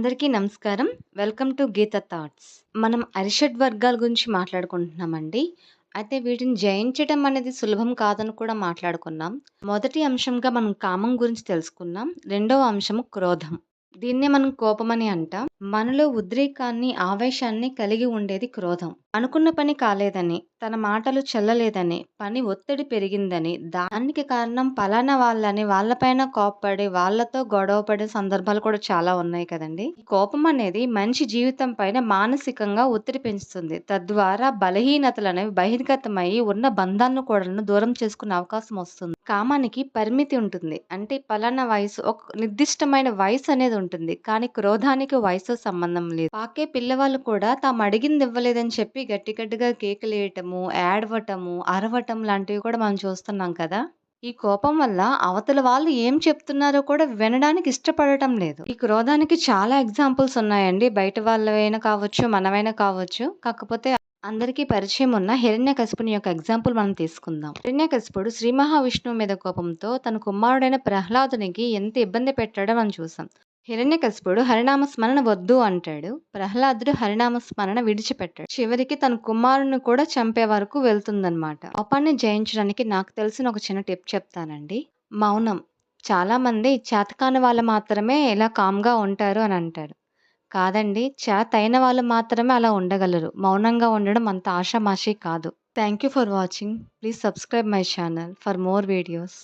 అందరికీ నమస్కారం. Welcome to Geeta thoughts. మనం అరిషడ్ వర్గాల గురించి మాట్లాడుకుంటున్నామండి. అయితే వీటిని జయించడం అనేది సులభం కాదని కూడా మాట్లాడుకున్నాం. మొదటి అంశంగా మనం కామం గురించి తెలుసుకున్నాం. రెండవ అంశము క్రోధం. దీన్నే మనం కోపమని అంటాం. మనలో ఉద్రేకాన్ని, ఆవేశాన్ని కలిగి ఉండేది క్రోధం. అనుకున్న పని కాలేదని, తన మాటలు చెల్లలేదని, పని ఒత్తిడి పెరిగిందని, దానికి కారణం పలానా వాళ్ళని వాళ్ళపైన కోప్పడి, వాళ్ళతో గొడవ పడే సందర్భాలు కూడా చాలా ఉన్నాయి కదండీ! ఈ కోపం అనేది మనిషి జీవితం పైన మానసికంగా ఒత్తిడి పెంచుతుంది. తద్వారా బలహీనతలనేవి బహిర్గతమయ్యి ఉన్న బంధాలను కూడాను దూరం చేసుకునే అవకాశం వస్తుంది. కామానికి పరిమితి ఉంటుంది. అంటే పలానా వయసు ఒక నిర్దిష్టమైన వయసు అనేది ఉంటుంది. కానీ క్రోధానికి వయసుతో సంబంధం లేదు. పాకే పిల్లవాళ్ళు కూడా తాము అడిగింది ఇవ్వలేదని చెప్పి గట్టి గట్టిగా కేకలేయటము, ఏడవటము, అరవటం లాంటివి కూడా మనం చూస్తున్నాం కదా! ఈ కోపం వల్ల అవతల వాళ్ళు ఏం చెప్తున్నారో కూడా వినడానికి ఇష్టపడటం లేదు. ఈ క్రోధానికి చాలా ఎగ్జాంపుల్స్ ఉన్నాయండి. బయట వాళ్ళవైనా కావచ్చు, మనమైనా కావచ్చు. కాకపోతే అందరికీ పరిచయం ఉన్న హిరణ్యకశిపుని యొక్క ఎగ్జాంపుల్ మనం తీసుకుందాం. హిరణ్యకశిపుడు శ్రీ మహావిష్ణువు మీద కోపంతో తన కుమారుడైన ప్రహ్లాదునికి ఎంత ఇబ్బంది పెట్టాడో మనం చూసాం. హిరణ్యకశిపుడు హరినామ స్మరణ వద్దు అంటాడు. ప్రహ్లాదుడు హరినామ స్మరణ విడిచిపెట్టాడు. చివరికి తన కుమారుని కూడా చంపే వరకు వెళ్తుందన్నమాట. కోపాన్ని జయించడానికి నాకు తెలిసిన ఒక చిన్న టిప్ చెప్తానండి. మౌనం. చాలా మంది చేతకాని వాళ్ళు మాత్రమే ఇలా కామ్‌గా ఉంటారు అని అంటారు. కాదండి. చేతైన వాళ్ళు మాత్రమే అలా ఉండగలరు. మౌనంగా ఉండడం అంత ఆషామాషీ కాదు. Thank you for watching. Please subscribe my channel for more videos.